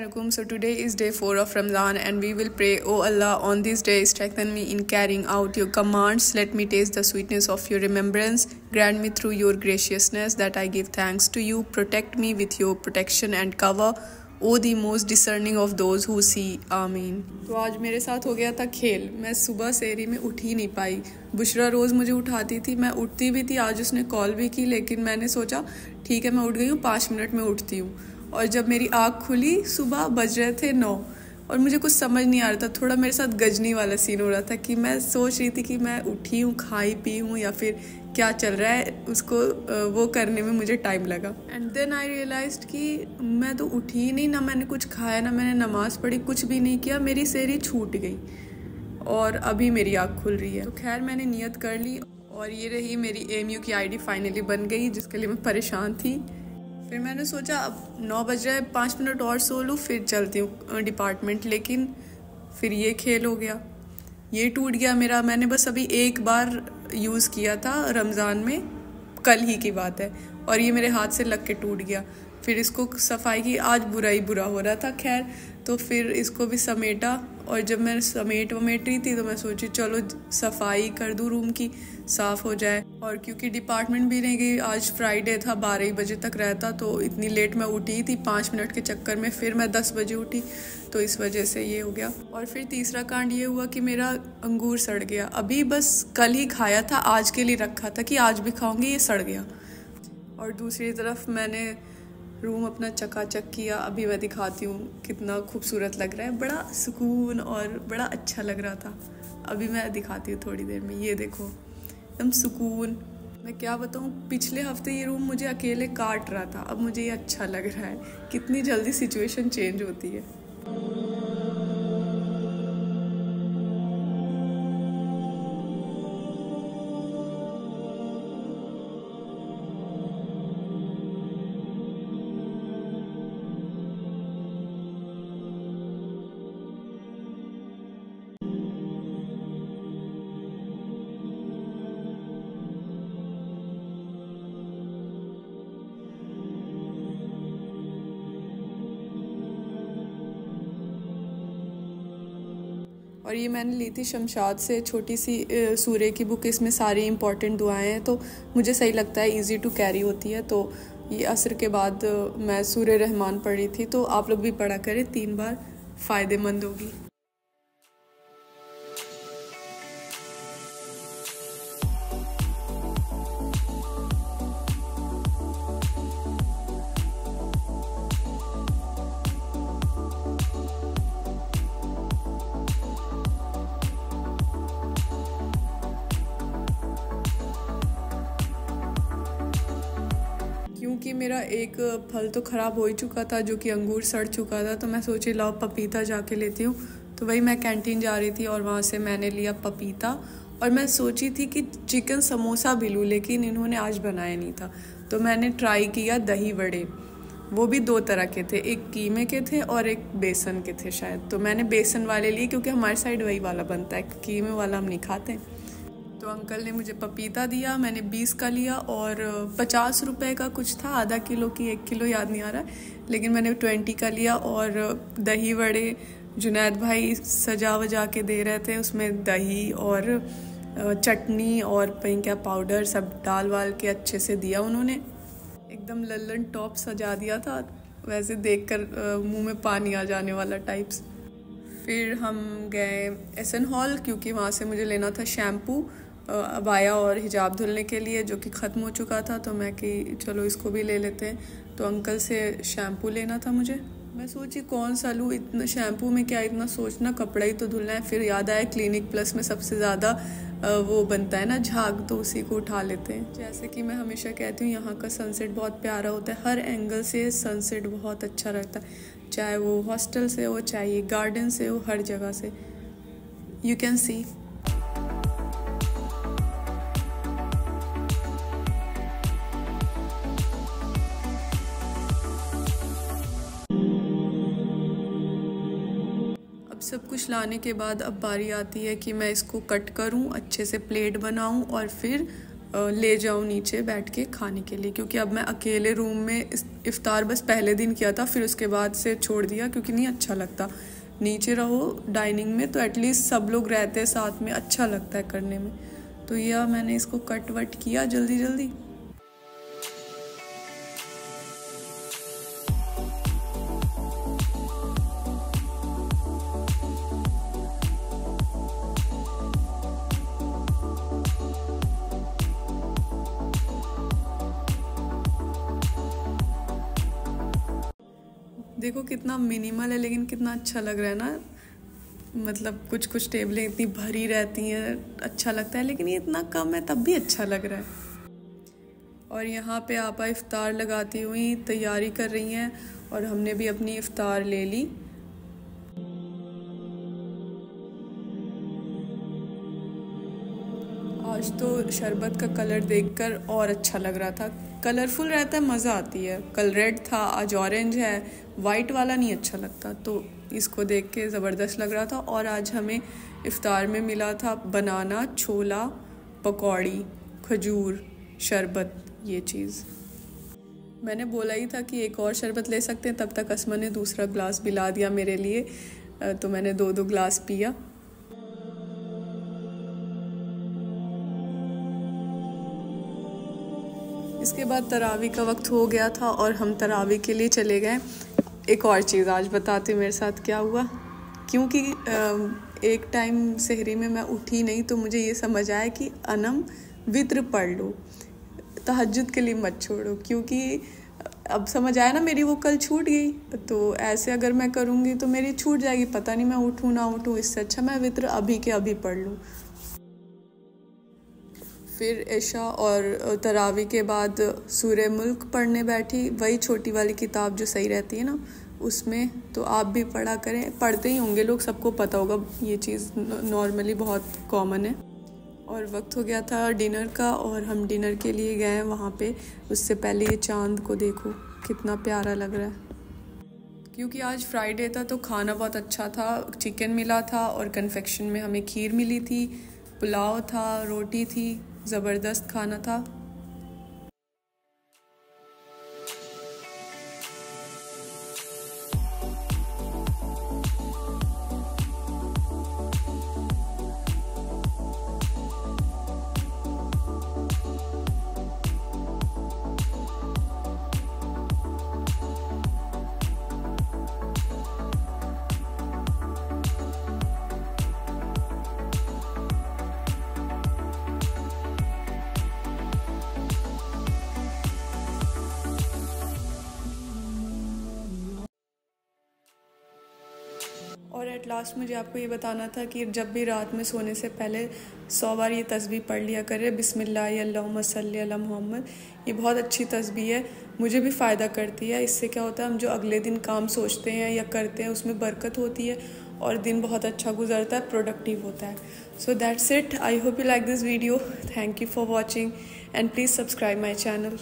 Assalamualaikum. So today is day 4 of Ramadan and we will pray, O Allah, on this day strengthen me in carrying out your commands. Let me taste the sweetness of your remembrance. Grant me through your graciousness that I give thanks to you. Protect me with your protection and cover. O the most discerning of those who see. आमीन। तो आज मेरे साथ हो गया था खेल। मैं सुबह सेहरी में उठ ही नहीं पाई। बुशरा रोज़ मुझे उठाती थी, मैं उठती भी थी। आज उसने कॉल भी की, लेकिन मैंने सोचा ठीक है मैं उठ गई हूँ, 5 मिनट में उठती हूँ। और जब मेरी आँख खुली सुबह बज रहे थे 9 और मुझे कुछ समझ नहीं आ रहा था। थोड़ा मेरे साथ गजनी वाला सीन हो रहा था कि मैं सोच रही थी कि मैं उठी हूँ, खाई पी हूँ या फिर क्या चल रहा है, उसको वो करने में मुझे टाइम लगा। एंड देन आई रियलाइज्ड कि मैं तो उठी ही नहीं, ना मैंने कुछ खाया, ना मैंने नमाज़ पढ़ी, कुछ भी नहीं किया। मेरी सेहरी छूट गई और अभी मेरी आँख खुल रही है। तो खैर मैंने नियत कर ली और ये रही मेरी AMU की ID फाइनली बन गई, जिसके लिए मैं परेशान थी। फिर मैंने सोचा अब 9 बज रहा है, 5 मिनट और सो लूँ फिर चलती हूँ डिपार्टमेंट। लेकिन फिर ये खेल हो गया, ये टूट गया मेरा। मैंने बस अभी एक बार यूज़ किया था रमज़ान में, कल ही की बात है, और ये मेरे हाथ से लग के टूट गया। फिर इसको सफाई की, आज बुरा ही बुरा हो रहा था। खैर तो फिर इसको भी समेटा, और जब मैं समेट रही थी तो मैं सोची चलो सफाई कर दूँ रूम की, साफ़ हो जाए। और क्योंकि डिपार्टमेंट भी नहीं गई, आज फ्राइडे था, 12 बजे तक रहता, तो इतनी लेट मैं उठी थी 5 मिनट के चक्कर में। फिर मैं 10 बजे उठी, तो इस वजह से ये हो गया। और फिर तीसरा कांड ये हुआ कि मेरा अंगूर सड़ गया। अभी बस कल ही खाया था, आज के लिए रखा था कि आज भी खाऊंगी, ये सड़ गया। और दूसरी तरफ मैंने रूम अपना चकाचक किया। अभी मैं दिखाती हूँ कितना खूबसूरत लग रहा है, बड़ा सुकून और बड़ा अच्छा लग रहा था। अभी मैं दिखाती हूँ थोड़ी देर में। ये देखो एकदम सुकून। मैं क्या बताऊँ, पिछले हफ्ते ये रूम मुझे अकेले काट रहा था, अब मुझे ये अच्छा लग रहा है। कितनी जल्दी सिचुएशन चेंज होती है। और ये मैंने ली थी शमशाद से, छोटी सी सूर्य की बुक। इसमें सारी इंपॉर्टेंट दुआएं हैं, तो मुझे सही लगता है, इजी टू कैरी होती है। तो ये असर के बाद मैं सूर्य रहमान पढ़ रही थी, तो आप लोग भी पढ़ा करें, 3 बार, फ़ायदेमंद होगी। क्योंकि मेरा एक फल तो ख़राब हो ही चुका था, जो कि अंगूर सड़ चुका था, तो मैं सोची लाओ पपीता जाके लेती हूँ। तो वही मैं कैंटीन जा रही थी और वहाँ से मैंने लिया पपीता। और मैं सोची थी कि चिकन समोसा भी लूँ, लेकिन इन्होंने आज बनाया नहीं था, तो मैंने ट्राई किया दही वड़े। वो भी 2 तरह के थे, एक कीमे के थे और एक बेसन के थे शायद। तो मैंने बेसन वाले लिए, क्योंकि हमारे साइड वही वाला बनता है, कीमे वाला हम नहीं खाते। तो अंकल ने मुझे पपीता दिया, मैंने 20 का लिया, और 50 रुपए का कुछ था, आधा किलो की 1 किलो याद नहीं आ रहा है, लेकिन मैंने 20 का लिया। और दही वड़े जुनैद भाई सजा वजा के दे रहे थे, उसमें दही और चटनी और क्या पाउडर सब डाल वाल के अच्छे से दिया उन्होंने। एकदम लल्लन टॉप सजा दिया था, वैसे देखकर मुंह में पानी आ जाने वाला टाइप्स। फिर हम गए SN हॉल, क्योंकि वहाँ से मुझे लेना था शैम्पू अबाया और हिजाब धुलने के लिए, जो कि ख़त्म हो चुका था। तो मैं कि चलो इसको भी ले लेते हैं। तो अंकल से शैम्पू लेना था मुझे। मैं सोची कौन सा लूँ, इतना शैम्पू में क्या इतना सोचना, कपड़ा ही तो धुलना है। फिर याद आया क्लिनिक प्लस में सबसे ज़्यादा वो बनता है ना झाग, तो उसी को उठा लेते हैं। जैसे कि मैं हमेशा कहती हूँ, यहाँ का सनसेट बहुत प्यारा होता है, हर एंगल से सनसेट बहुत अच्छा रहता है, चाहे वो हॉस्टल से हो, चाहे ये गार्डन से हो, हर जगह से यू कैन सी। सब कुछ लाने के बाद अब बारी आती है कि मैं इसको कट करूं, अच्छे से प्लेट बनाऊं और फिर ले जाऊँ नीचे बैठ के खाने के लिए, क्योंकि अब मैं अकेले रूम में इफ्तार बस पहले दिन किया था, फिर उसके बाद से छोड़ दिया क्योंकि नहीं अच्छा लगता। नीचे रहो डाइनिंग में तो एटलीस्ट सब लोग रहते हैं साथ में, अच्छा लगता है करने में। तो यह मैंने इसको कट वट किया जल्दी जल्दी। देखो कितना मिनिमल है लेकिन कितना अच्छा लग रहा है ना। मतलब कुछ कुछ टेबलें इतनी भरी रहती हैं, अच्छा लगता है, लेकिन ये इतना कम है तब भी अच्छा लग रहा है। और यहाँ पे आपा इफ्तार लगाती हुई तैयारी कर रही हैं और हमने भी अपनी इफ्तार ले ली। आज तो शरबत का कलर देखकर और अच्छा लग रहा था, कलरफुल रहता है, मज़ा आती है। कल रेड था, आज ऑरेंज है, वाइट वाला नहीं अच्छा लगता, तो इसको देख के ज़बरदस्त लग रहा था। और आज हमें इफ्तार में मिला था बनाना, छोला, पकौड़ी, खजूर, शरबत, ये चीज़। मैंने बोला ही था कि एक और शरबत ले सकते हैं, तब तक असमा ने दूसरा ग्लास भी ला दिया मेरे लिए, तो मैंने 2-2 ग्लास पिया। इसके बाद तरावी का वक्त हो गया था और हम तरावी के लिए चले गए। एक और चीज़ आज बताती हूँ मेरे साथ क्या हुआ। क्योंकि एक टाइम सहरी में मैं उठी नहीं, तो मुझे ये समझ आया कि अनम वित्र पढ़ लो, तहज्जुद के लिए मत छोड़ो, क्योंकि अब समझ आया ना मेरी वो कल छूट गई। तो ऐसे अगर मैं करूँगी तो मेरी छूट जाएगी, पता नहीं मैं उठूँ ना उठूँ, इससे अच्छा मैं वित्र अभी के अभी पढ़ लूँ। फिर इशा और तरावी के बाद सूरह मुल्क पढ़ने बैठी, वही छोटी वाली किताब जो सही रहती है ना उसमें। तो आप भी पढ़ा करें, पढ़ते ही होंगे लोग, सबको पता होगा, ये चीज़ नॉर्मली बहुत कॉमन है। और वक्त हो गया था डिनर का और हम डिनर के लिए गए वहाँ पे। उससे पहले ये चांद को देखो कितना प्यारा लग रहा है। क्योंकि आज फ्राइडे था तो खाना बहुत अच्छा था, चिकन मिला था और कन्फेक्शन में हमें खीर मिली थी, पुलाव था, रोटी थी, ज़बरदस्त खाना था। और एट लास्ट मुझे आपको ये बताना था कि जब भी रात में सोने से पहले 100 बार ये तस्बीह पढ़ लिया करें, बिस्मिल्लाह अल्लाहुम्मा सल्ली अला मोहम्मद। ये बहुत अच्छी तस्बीह है, मुझे भी फ़ायदा करती है। इससे क्या होता है, हम जो अगले दिन काम सोचते हैं या करते हैं उसमें बरकत होती है और दिन बहुत अच्छा गुजरता है, प्रोडक्टिव होता है। So that's it, I hope you like this video. Thank you for watching and please subscribe my channel.